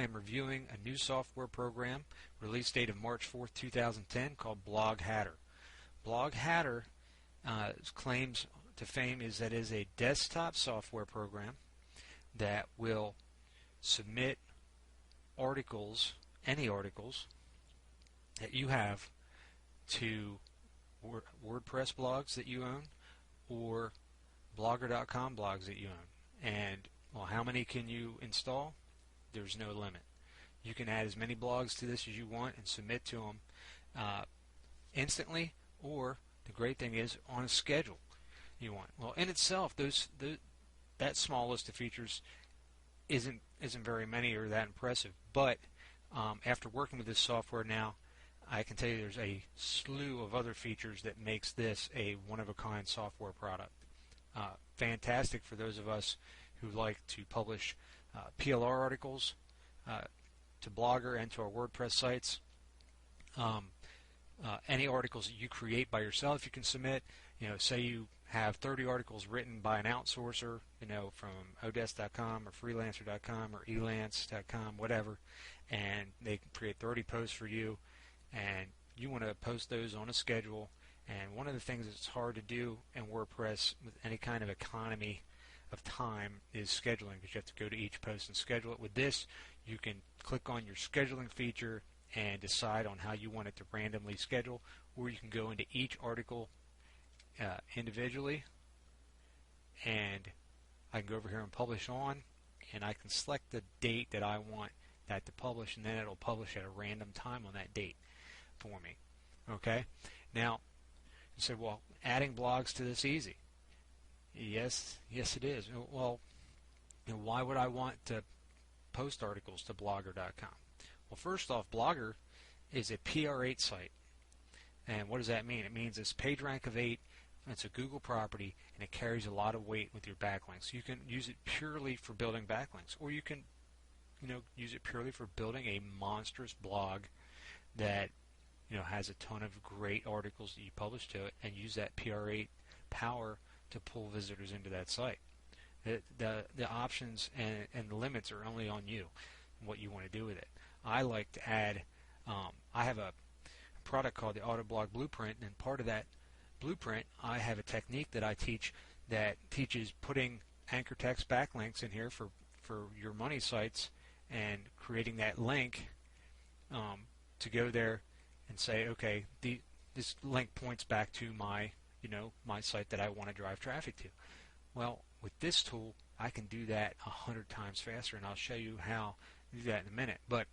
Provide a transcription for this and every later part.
I am reviewing a new software program, release date of March 4th, 2010, called Blog Hatter. Blog Hatter claims to fame is that it is a desktop software program that will submit articles, any articles that you have, to WordPress blogs that you own or Blogger.com blogs that you own. And well, how many can you install? There's no limit. You can add as many blogs to this as you want and submit to them instantly, or the great thing is on a schedule you want. Well, in itself, that small list of features isn't very many or that impressive. But after working with this software now, I can tell you there's a slew of other features that makes this a one-of-a-kind software product. Fantastic for those of us who like to publish PLR articles to Blogger and to our WordPress sites. Any articles that you create by yourself, you can submit. Say you have 30 articles written by an outsourcer, from Odesk.com or Freelancer.com or Elance.com, whatever, and they can create 30 posts for you, and you want to post those on a schedule. And one of the things that's hard to do in WordPress with any kind of economy of time is scheduling, because you have to go to each post and schedule it. With this, you can click on your scheduling feature and decide on how you want it to randomly schedule, or you can go into each article individually, and I can go over here and publish on, and I can select the date that I want that to publish, and then it'll publish at a random time on that date for me. Okay? Now, you say, well, adding blogs to this easy. Yes it is. Well, why would I want to post articles to Blogger.com? Well, first off, Blogger is a PR8 site. And what does that mean? It means it's PageRank of 8, it's a Google property, and it carries a lot of weight with your backlinks. You can use it purely for building backlinks, or you can use it purely for building a monstrous blog that has a ton of great articles that you publish to it, and use that PR8 power to pull visitors into that site. The options and the limits are only on you, what you want to do with it. I like to add, I have a product called the Autoblog Blueprint, and part of that blueprint, I have a technique that I teach that teaches putting anchor text backlinks in here for your money sites, and creating that link to go there and say, okay, this link points back to my my site that I want to drive traffic to. Well, with this tool, I can do that 100 times faster, and I'll show you how to do that in a minute. But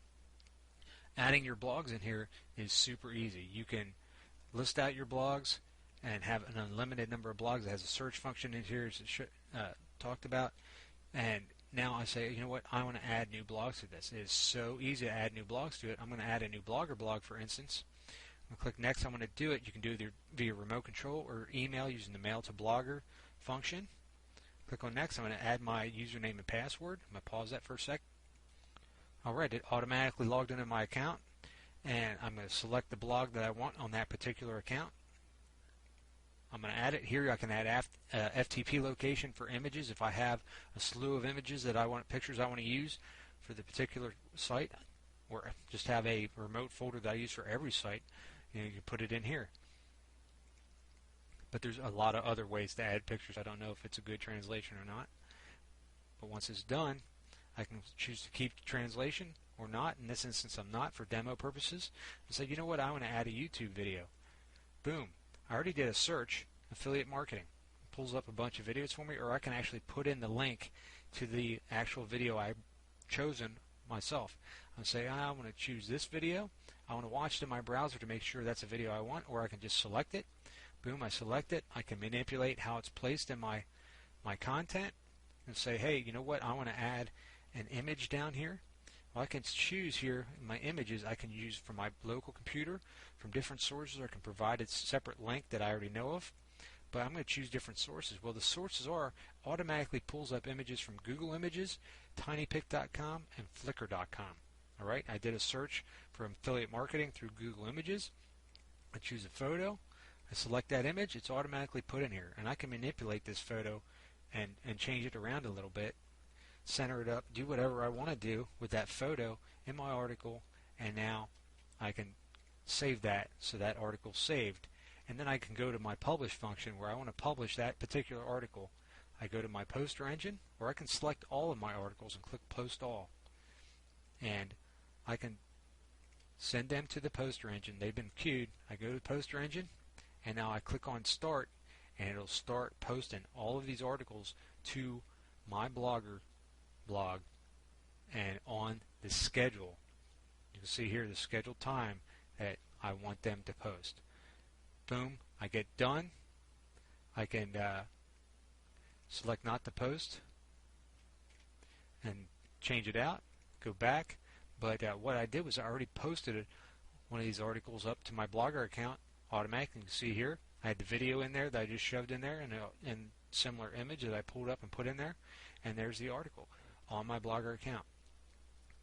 adding your blogs in here is super easy. You can list out your blogs and have an unlimited number of blogs. It has a search function in here, as it talked about. And now I say, you know what, I want to add new blogs to this. It is so easy to add new blogs to it. I'm going to add a new Blogger blog, for instance. I'm going to click Next. I'm going to do it. You can do it via remote control or email using the Mail to Blogger function. Click on Next. I'm going to add my username and password. I'm going to pause that for a sec. Alright, it automatically logged into my account, and I'm going to select the blog that I want on that particular account. I'm going to add it here. I can add FTP location for images if I have a slew of images that pictures I want to use for the particular site, or just have a remote folder that I use for every site. You can put it in here. But there's a lot of other ways to add pictures. I don't know if it's a good translation or not. But once it's done, I can choose to keep the translation or not. In this instance, I'm not, for demo purposes. And say, you know what, I want to add a YouTube video. Boom. I already did a search, affiliate marketing. It pulls up a bunch of videos for me, or I can actually put in the link to the actual video I've chosen myself. I'll say, I want to choose this video. I want to watch it in my browser to make sure that's a video I want, or I can just select it. Boom, I select it. I can manipulate how it's placed in my content and say, hey, you know what, I want to add an image down here. Well, I can choose here my images I can use from my local computer, from different sources. I can provide a separate link that I already know of, but I'm going to choose different sources. Well, the sources automatically pulls up images from Google Images, tinypic.com, and flickr.com. Alright, I did a search for affiliate marketing through Google Images. I choose a photo. I select that image. It's automatically put in here, and I can manipulate this photo and change it around a little bit center it up, do whatever I want to do with that photo in my article, and now I can save that so that article's saved. And then I can go to my publish function where I want to publish that particular article. I go to my poster engine, or I can select all of my articles and click post all. And I can send them to the poster engine. They've been queued. I go to the poster engine, and now I click on start, and it'll start posting all of these articles to my Blogger blog and on the schedule. You can see here the scheduled time that I want them to post. Boom, I get done. I can select not to post and change it out, go back. But what I did was I already posted one of these articles up to my Blogger account automatically. You can see here I had the video in there that I just shoved in there in similar image that I pulled up and put in there, and there's the article on my Blogger account.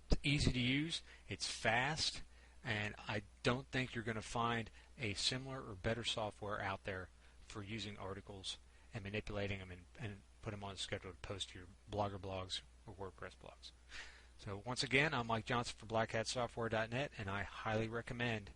It's easy to use, it's fast, and I don't think you're going to find a similar or better software out there for using articles and manipulating them and put them on the schedule to post to your Blogger blogs or WordPress blogs. So once again, I'm Mike Johnson for BlackHatSoftware.net, and I highly recommend